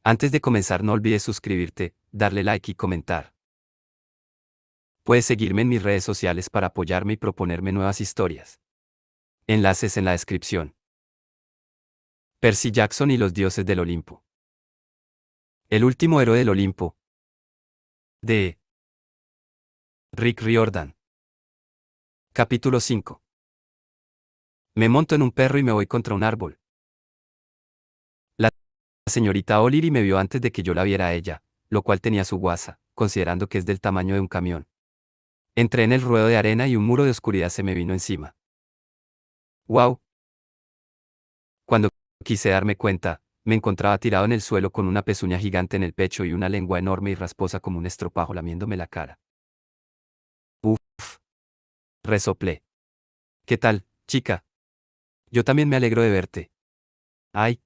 Antes de comenzar no olvides suscribirte, darle like y comentar. Puedes seguirme en mis redes sociales para apoyarme y proponerme nuevas historias. Enlaces en la descripción. Percy Jackson y los dioses del Olimpo. El último héroe del Olimpo. De Rick Riordan. Capítulo 5. Me monto en un perro y me voy contra un árbol. La señorita O'Leary me vio antes de que yo la viera a ella, lo cual tenía su guasa, considerando que es del tamaño de un camión. Entré en el ruedo de arena y un muro de oscuridad se me vino encima. ¡Wow! Cuando quise darme cuenta, me encontraba tirado en el suelo con una pezuña gigante en el pecho y una lengua enorme y rasposa como un estropajo lamiéndome la cara. Uf, resoplé. ¿Qué tal, chica? Yo también me alegro de verte. Ay.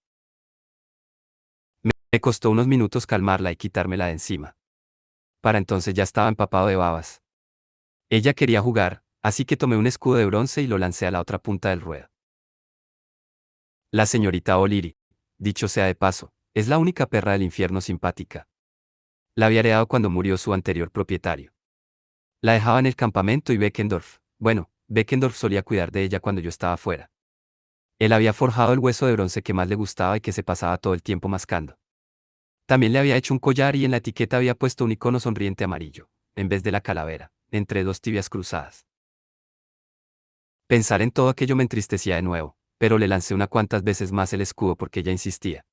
Me costó unos minutos calmarla y quitármela de encima. Para entonces ya estaba empapado de babas. Ella quería jugar, así que tomé un escudo de bronce y lo lancé a la otra punta del ruedo. La señorita O'Leary, dicho sea de paso, es la única perra del infierno simpática. La había heredado cuando murió su anterior propietario. La dejaba en el campamento y Beckendorf solía cuidar de ella cuando yo estaba fuera. Él había forjado el hueso de bronce que más le gustaba y que se pasaba todo el tiempo mascando. También le había hecho un collar y en la etiqueta había puesto un icono sonriente amarillo, en vez de la calavera, entre dos tibias cruzadas. Pensar en todo aquello me entristecía de nuevo, pero le lancé una cuantas veces más el escudo porque ella insistía.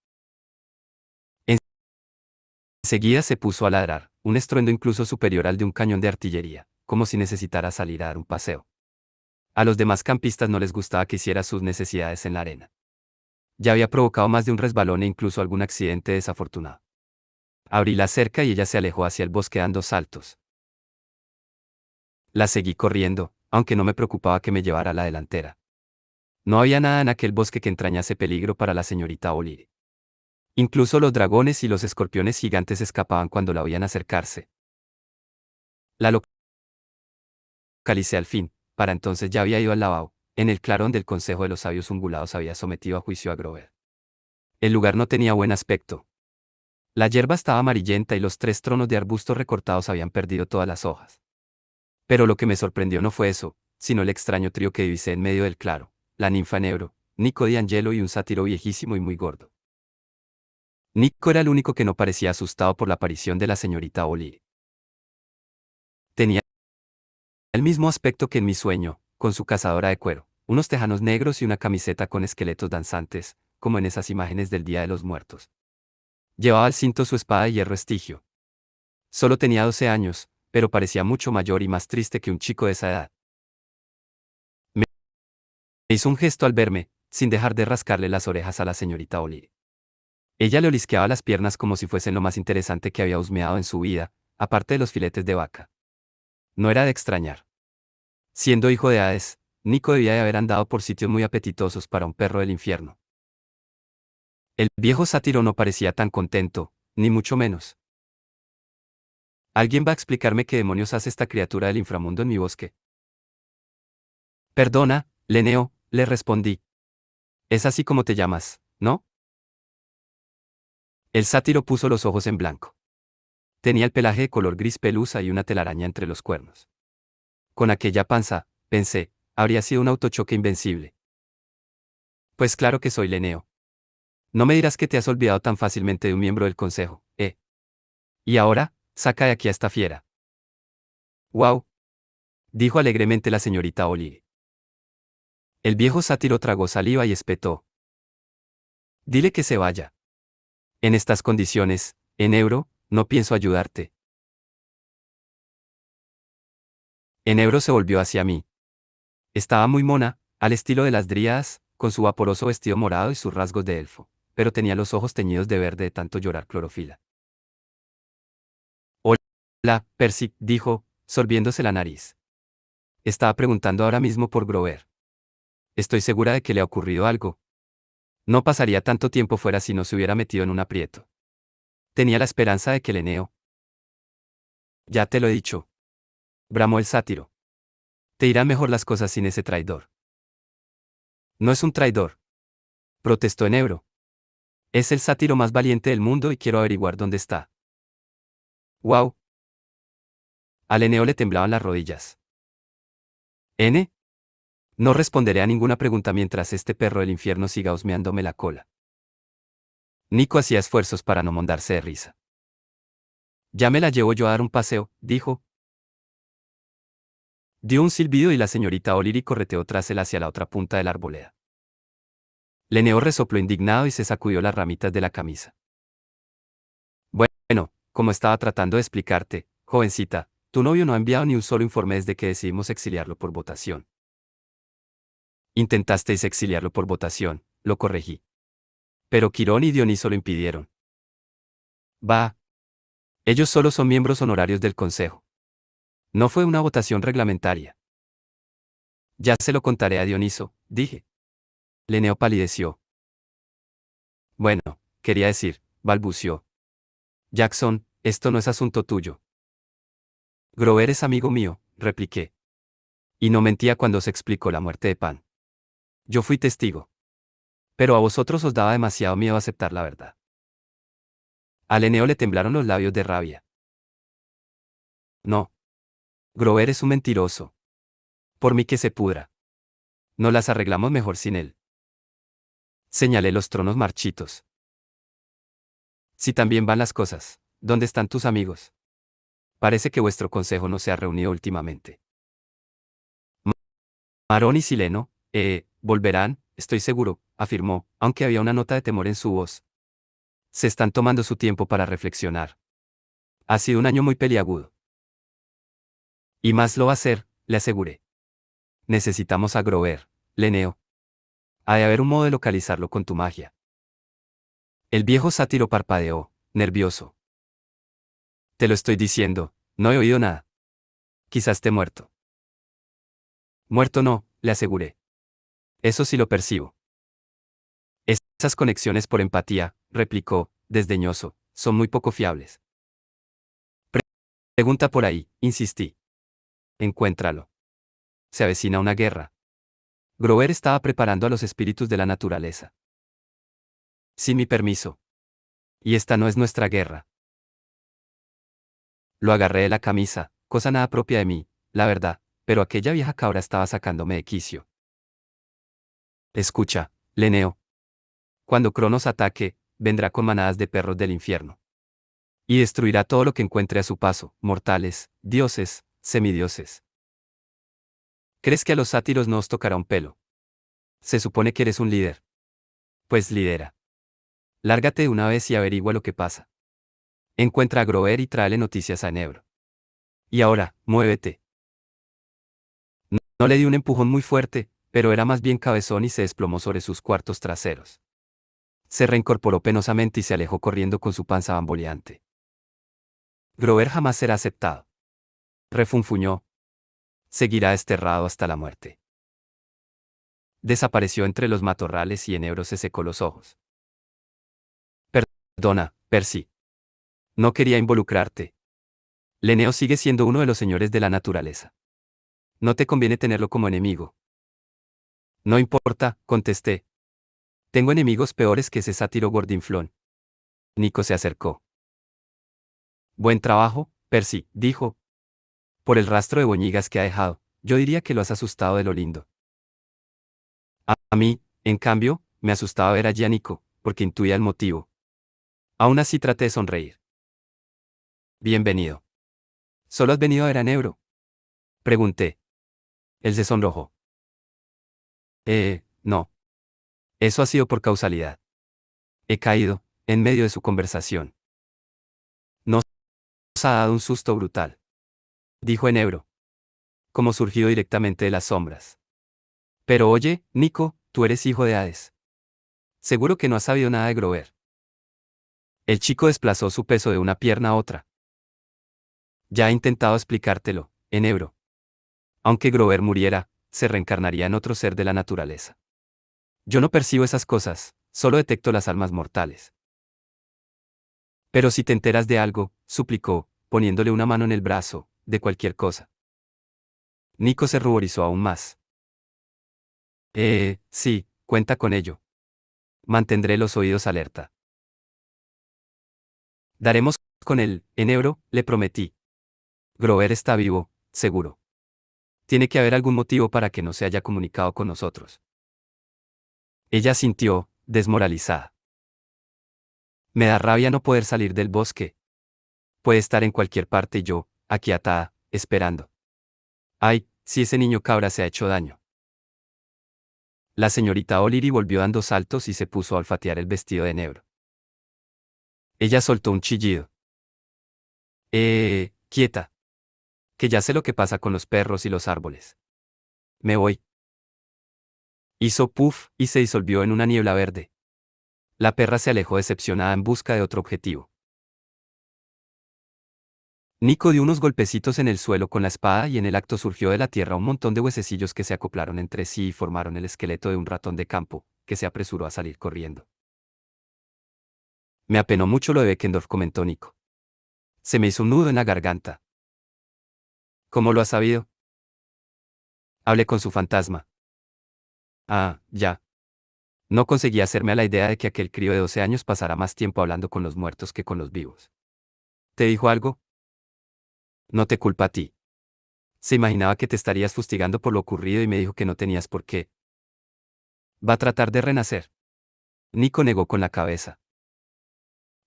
Enseguida se puso a ladrar, un estruendo incluso superior al de un cañón de artillería, como si necesitara salir a dar un paseo. A los demás campistas no les gustaba que hiciera sus necesidades en la arena. Ya había provocado más de un resbalón e incluso algún accidente desafortunado. Abrí la cerca y ella se alejó hacia el bosque dando saltos. La seguí corriendo, aunque no me preocupaba que me llevara a la delantera. No había nada en aquel bosque que entrañase peligro para la señorita O'Leary. Incluso los dragones y los escorpiones gigantes escapaban cuando la oían acercarse. La localicé al fin, para entonces ya había ido al lavabo, en el clarón del Consejo de los Sabios Ungulados había sometido a juicio a Grover. El lugar no tenía buen aspecto. La hierba estaba amarillenta y los 3 tronos de arbustos recortados habían perdido todas las hojas. Pero lo que me sorprendió no fue eso, sino el extraño trío que divisé en medio del claro, la ninfa Enebro, Nico di Angelo y un sátiro viejísimo y muy gordo. Nico era el único que no parecía asustado por la aparición de la señorita O'Leary. Tenía el mismo aspecto que en mi sueño, con su cazadora de cuero, unos tejanos negros y una camiseta con esqueletos danzantes, como en esas imágenes del Día de los Muertos. Llevaba al cinto su espada de hierro estigio. Solo tenía 12 años, pero parecía mucho mayor y más triste que un chico de esa edad. Me hizo un gesto al verme, sin dejar de rascarle las orejas a la señorita O'Leary. Ella le olisqueaba las piernas como si fuesen lo más interesante que había husmeado en su vida, aparte de los filetes de vaca. No era de extrañar. Siendo hijo de Hades, Nico debía de haber andado por sitios muy apetitosos para un perro del infierno. El viejo sátiro no parecía tan contento, ni mucho menos. ¿Alguien va a explicarme qué demonios hace esta criatura del inframundo en mi bosque? Perdona, Leneo, le respondí. Es así como te llamas, ¿no? El sátiro puso los ojos en blanco. Tenía el pelaje de color gris pelusa y una telaraña entre los cuernos. Con aquella panza, pensé, habría sido un autochoque invencible. Pues claro que soy Leneo. No me dirás que te has olvidado tan fácilmente de un miembro del consejo, ¿eh? Y ahora, saca de aquí a esta fiera. ¡Guau! Dijo alegremente la señorita O'Leary. El viejo sátiro tragó saliva y espetó. Dile que se vaya. En estas condiciones, Enebro, no pienso ayudarte. Enebro se volvió hacia mí. Estaba muy mona, al estilo de las dríadas, con su vaporoso vestido morado y sus rasgos de elfo, pero tenía los ojos teñidos de verde de tanto llorar clorofila. Hola, Percy, dijo, sorbiéndose la nariz. Estaba preguntando ahora mismo por Grover. Estoy segura de que le ha ocurrido algo. No pasaría tanto tiempo fuera si no se hubiera metido en un aprieto. Tenía la esperanza de que Leneo. Ya te lo he dicho. Bramó el sátiro. Te irán mejor las cosas sin ese traidor. No es un traidor. Protestó Enebro. Es el sátiro más valiente del mundo y quiero averiguar dónde está. ¡Wow! A Leneo le temblaban las rodillas. ¿N? No responderé a ninguna pregunta mientras este perro del infierno siga husmeándome la cola. Nico hacía esfuerzos para no mondarse de risa. Ya me la llevo yo a dar un paseo, dijo. Dio un silbido y la señorita O'Leary correteó tras él hacia la otra punta de la arboleda. Leneo resopló indignado y se sacudió las ramitas de la camisa. Bueno, como estaba tratando de explicarte, jovencita, tu novio no ha enviado ni un solo informe desde que decidimos exiliarlo por votación. Intentasteis exiliarlo por votación, lo corregí. Pero Quirón y Dioniso lo impidieron. Va. Ellos solo son miembros honorarios del Consejo. No fue una votación reglamentaria. Ya se lo contaré a Dioniso, dije. Leneo palideció. Bueno, quería decir, balbució. Jackson, esto no es asunto tuyo. Grover es amigo mío, repliqué. Y no mentía cuando se explicó la muerte de Pan. Yo fui testigo. Pero a vosotros os daba demasiado miedo aceptar la verdad. A Leneo le temblaron los labios de rabia. No. Grover es un mentiroso. Por mí que se pudra. No las arreglamos mejor sin él. Señalé los tronos marchitos. Si también van las cosas, ¿dónde están tus amigos? Parece que vuestro consejo no se ha reunido últimamente. Marón y Sileno, volverán, estoy seguro, afirmó, aunque había una nota de temor en su voz. Se están tomando su tiempo para reflexionar. Ha sido un año muy peliagudo. Y más lo va a ser, le aseguré. Necesitamos a Grover, Leneo. Ha de haber un modo de localizarlo con tu magia. El viejo sátiro parpadeó, nervioso. Te lo estoy diciendo, no he oído nada. Quizás esté muerto. Muerto no, le aseguré. Eso sí lo percibo. Esas conexiones por empatía, replicó, desdeñoso, son muy poco fiables. Pregunta por ahí, insistí. Encuéntralo. Se avecina una guerra. Grover estaba preparando a los espíritus de la naturaleza. Sin mi permiso. Y esta no es nuestra guerra. Lo agarré de la camisa, cosa nada propia de mí, la verdad, pero aquella vieja cabra estaba sacándome de quicio. Escucha, Leneo. Cuando Cronos ataque, vendrá con manadas de perros del infierno. Y destruirá todo lo que encuentre a su paso, mortales, dioses, semidioses. ¿Crees que a los sátiros no os tocará un pelo? Se supone que eres un líder. Pues lidera. Lárgate de una vez y averigua lo que pasa. Encuentra a Grover y tráele noticias a Enebro. Y ahora, muévete. No le di un empujón muy fuerte, pero era más bien cabezón y se desplomó sobre sus cuartos traseros. Se reincorporó penosamente y se alejó corriendo con su panza bamboleante. Grover jamás será aceptado. Refunfuñó. Seguirá desterrado hasta la muerte. Desapareció entre los matorrales y Enebro se secó los ojos. Perdona, Percy. No quería involucrarte. Leneo sigue siendo uno de los señores de la naturaleza. No te conviene tenerlo como enemigo. No importa, contesté. Tengo enemigos peores que ese sátiro gordinflón. Nico se acercó. Buen trabajo, Percy, dijo. Por el rastro de boñigas que ha dejado, yo diría que lo has asustado de lo lindo. A mí, en cambio, me asustaba ver allí a Nico, porque intuía el motivo. Aún así traté de sonreír. Bienvenido. ¿Solo has venido a ver a Nebro? Pregunté. Él se sonrojó. No. Eso ha sido por causalidad. He caído, en medio de su conversación. Nos ha dado un susto brutal. Dijo Enebro. Como surgido directamente de las sombras. Pero oye, Nico, tú eres hijo de Hades. Seguro que no has sabido nada de Grover. El chico desplazó su peso de una pierna a otra. Ya he intentado explicártelo, Enebro. Aunque Grover muriera, se reencarnaría en otro ser de la naturaleza. Yo no percibo esas cosas, solo detecto las almas mortales. Pero si te enteras de algo, suplicó, poniéndole una mano en el brazo, de cualquier cosa. Nico se ruborizó aún más. Sí, cuenta con ello. Mantendré los oídos alerta. Daremos con él, Enebro, le prometí. Grover está vivo, seguro. Tiene que haber algún motivo para que no se haya comunicado con nosotros. Ella sintió, desmoralizada. Me da rabia no poder salir del bosque. Puede estar en cualquier parte y yo, aquí atada, esperando. Ay, si ese niño cabra se ha hecho daño. La señorita O'Leary volvió dando saltos y se puso a olfatear el vestido de Enebro. Ella soltó un chillido. Quieta. Que ya sé lo que pasa con los perros y los árboles. Me voy. Hizo puff y se disolvió en una niebla verde. La perra se alejó decepcionada en busca de otro objetivo. Nico dio unos golpecitos en el suelo con la espada y en el acto surgió de la tierra un montón de huesecillos que se acoplaron entre sí y formaron el esqueleto de un ratón de campo, que se apresuró a salir corriendo. Me apenó mucho lo de Beckendorf, comentó Nico. Se me hizo un nudo en la garganta. ¿Cómo lo has sabido? Hablé con su fantasma. Ah, ya. No conseguí hacerme a la idea de que aquel crío de 12 años pasara más tiempo hablando con los muertos que con los vivos. ¿Te dijo algo? No te culpa a ti. Se imaginaba que te estarías fustigando por lo ocurrido y me dijo que no tenías por qué. Va a tratar de renacer. Nico negó con la cabeza.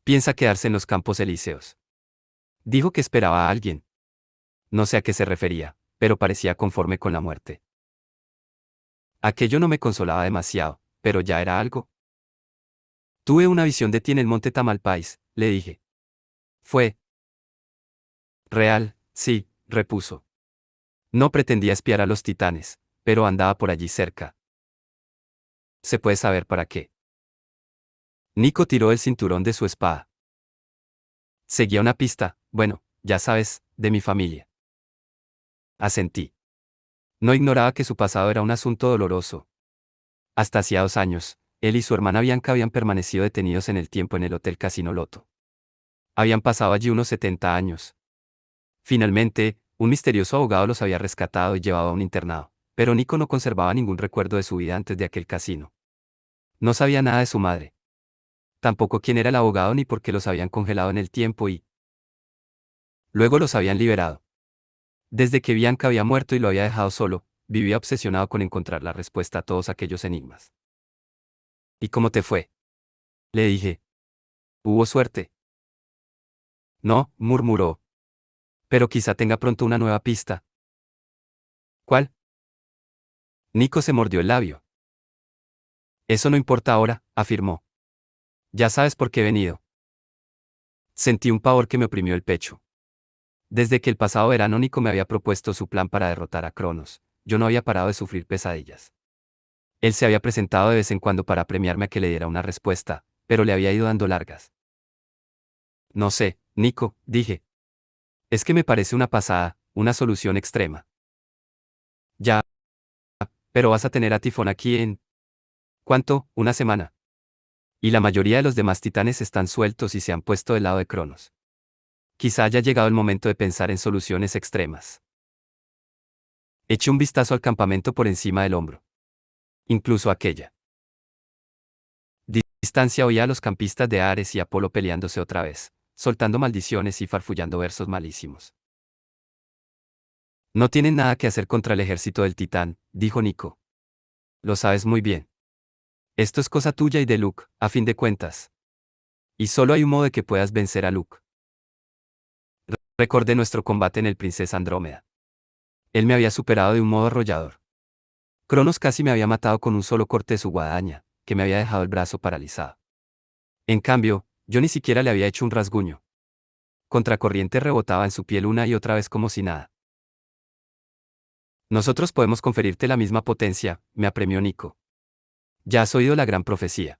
Piensa quedarse en los Campos Elíseos. Dijo que esperaba a alguien. No sé a qué se refería, pero parecía conforme con la muerte. Aquello no me consolaba demasiado, pero ya era algo. Tuve una visión de ti en el monte Tamalpais, le dije. Fue real, sí, repuso. No pretendía espiar a los titanes, pero andaba por allí cerca. ¿Se puede saber para qué? Nico tiró el cinturón de su espada. Seguía una pista, bueno, ya sabes, de mi familia. Asentí. No ignoraba que su pasado era un asunto doloroso. Hasta hacía 2 años, él y su hermana Bianca habían permanecido detenidos en el tiempo en el Hotel Casino Loto. Habían pasado allí unos 70 años. Finalmente, un misterioso abogado los había rescatado y llevado a un internado, pero Nico no conservaba ningún recuerdo de su vida antes de aquel casino. No sabía nada de su madre. Tampoco quién era el abogado ni por qué los habían congelado en el tiempo y luego los habían liberado. Desde que Bianca había muerto y lo había dejado solo, vivía obsesionado con encontrar la respuesta a todos aquellos enigmas. ¿Y cómo te fue? Le dije. ¿Hubo suerte? No, murmuró. Pero quizá tenga pronto una nueva pista. ¿Cuál? Nico se mordió el labio. Eso no importa ahora, afirmó. Ya sabes por qué he venido. Sentí un pavor que me oprimió el pecho. Desde que el pasado verano Nico me había propuesto su plan para derrotar a Cronos, yo no había parado de sufrir pesadillas. Él se había presentado de vez en cuando para premiarme a que le diera una respuesta, pero le había ido dando largas. No sé, Nico, dije. Es que me parece una pasada, una solución extrema. Ya, pero vas a tener a Tifón aquí en... ¿Cuánto? Una semana. Y la mayoría de los demás titanes están sueltos y se han puesto del lado de Cronos. Quizá haya llegado el momento de pensar en soluciones extremas. Eché un vistazo al campamento por encima del hombro. Incluso aquella distancia oía a los campistas de Ares y Apolo peleándose otra vez, soltando maldiciones y farfullando versos malísimos. No tienen nada que hacer contra el ejército del titán, dijo Nico. Lo sabes muy bien. Esto es cosa tuya y de Luke, a fin de cuentas. Y solo hay un modo de que puedas vencer a Luke. Recordé nuestro combate en el Princesa Andrómeda. Él me había superado de un modo arrollador. Cronos casi me había matado con un solo corte de su guadaña, que me había dejado el brazo paralizado. En cambio, yo ni siquiera le había hecho un rasguño. Contracorriente rebotaba en su piel una y otra vez como si nada. Nosotros podemos conferirte la misma potencia, me apremió Nico. Ya has oído la gran profecía.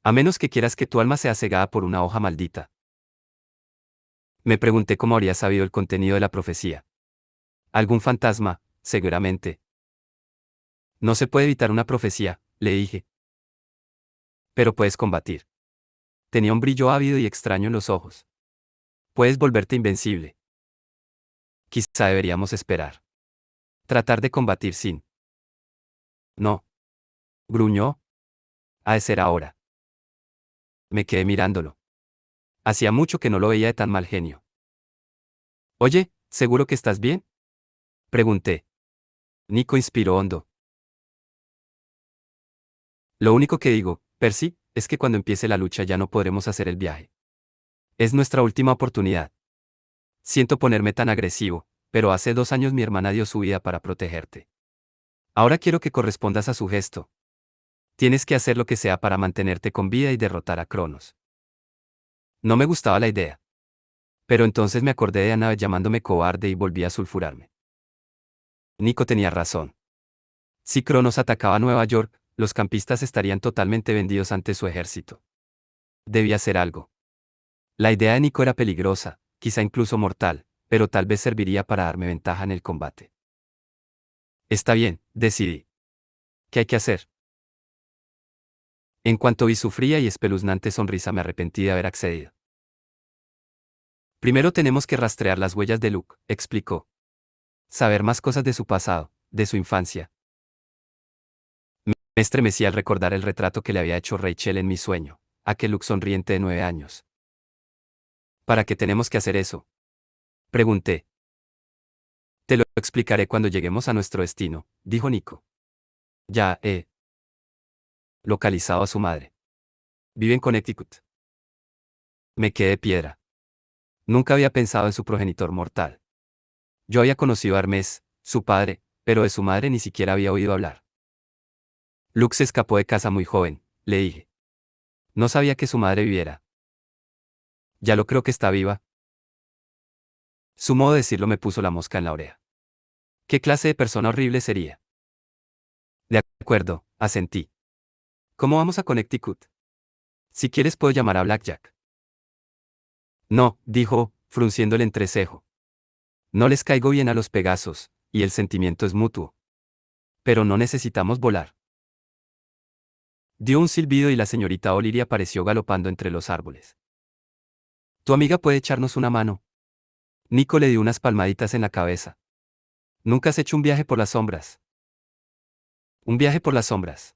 A menos que quieras que tu alma sea cegada por una hoja maldita. Me pregunté cómo habría sabido el contenido de la profecía. Algún fantasma, seguramente. No se puede evitar una profecía, le dije. Pero puedes combatir. Tenía un brillo ávido y extraño en los ojos. Puedes volverte invencible. Quizá deberíamos esperar. Tratar de combatir sin. No. Gruñó. Ha de ser ahora. Me quedé mirándolo. Hacía mucho que no lo veía de tan mal genio. Oye, ¿seguro que estás bien? Pregunté. Nico inspiró hondo. Lo único que digo, Percy, es que cuando empiece la lucha ya no podremos hacer el viaje. Es nuestra última oportunidad. Siento ponerme tan agresivo, pero hace 2 años mi hermana dio su vida para protegerte. Ahora quiero que correspondas a su gesto. Tienes que hacer lo que sea para mantenerte con vida y derrotar a Cronos. No me gustaba la idea. Pero entonces me acordé de Annabeth llamándome cobarde y volví a sulfurarme. Nico tenía razón. Si Cronos atacaba Nueva York, los campistas estarían totalmente vendidos ante su ejército. Debía hacer algo. La idea de Nico era peligrosa, quizá incluso mortal, pero tal vez serviría para darme ventaja en el combate. Está bien, decidí. ¿Qué hay que hacer? En cuanto vi su fría y espeluznante sonrisa me arrepentí de haber accedido. Primero tenemos que rastrear las huellas de Luke, explicó. Saber más cosas de su pasado, de su infancia. Me estremecí al recordar el retrato que le había hecho Rachel en mi sueño, aquel Luke sonriente de 9 años. ¿Para qué tenemos que hacer eso? Pregunté. Te lo explicaré cuando lleguemos a nuestro destino, dijo Nico. Ya he localizado a su madre. Vive en Connecticut. Me quedé de piedra. Nunca había pensado en su progenitor mortal. Yo había conocido a Hermes, su padre, pero de su madre ni siquiera había oído hablar. Luke se escapó de casa muy joven, le dije. No sabía que su madre viviera. Ya lo creo que está viva. Su modo de decirlo me puso la mosca en la oreja. ¿Qué clase de persona horrible sería? De acuerdo, asentí. ¿Cómo vamos a Connecticut? Si quieres puedo llamar a Blackjack. No, dijo, frunciendo el entrecejo. No les caigo bien a los Pegasos, y el sentimiento es mutuo. Pero no necesitamos volar. Dio un silbido y la señorita O'Leary apareció galopando entre los árboles. Tu amiga puede echarnos una mano. Nico le dio unas palmaditas en la cabeza. Nunca has hecho un viaje por las sombras. Un viaje por las sombras.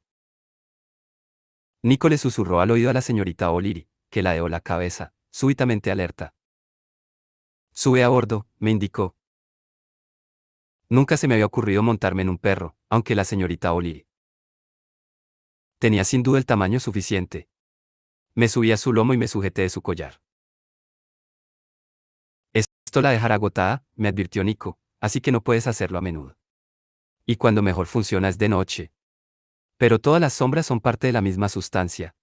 Nico le susurró al oído a la señorita O'Leary, que ladeó la cabeza, súbitamente alerta. Sube a bordo, me indicó. Nunca se me había ocurrido montarme en un perro, aunque la señorita O'Leary tenía sin duda el tamaño suficiente. Me subí a su lomo y me sujeté de su collar. Esto la dejará agotada, me advirtió Nico, así que no puedes hacerlo a menudo. Y cuando mejor funciona es de noche. Pero todas las sombras son parte de la misma sustancia.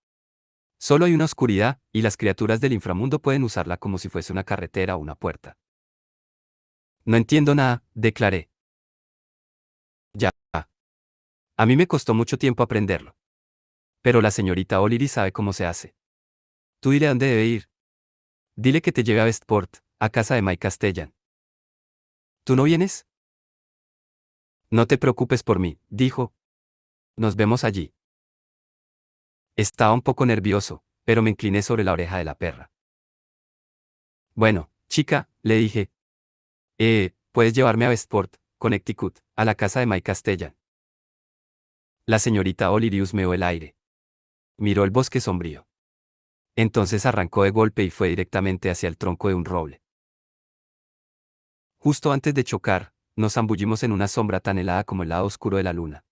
Solo hay una oscuridad, y las criaturas del inframundo pueden usarla como si fuese una carretera o una puerta. No entiendo nada, declaré. Ya. A mí me costó mucho tiempo aprenderlo. Pero la señorita O'Leary sabe cómo se hace. Tú dile a dónde debe ir. Dile que te lleve a Westport, a casa de Mike Castellan. ¿Tú no vienes? No te preocupes por mí, dijo. Nos vemos allí. Estaba un poco nervioso, pero me incliné sobre la oreja de la perra. Bueno, chica, le dije. Puedes llevarme a Westport, Connecticut, a la casa de Mike Castellan. La señorita O'Leary husmeó el aire. Miró el bosque sombrío. Entonces arrancó de golpe y fue directamente hacia el tronco de un roble. Justo antes de chocar, nos zambullimos en una sombra tan helada como el lado oscuro de la luna.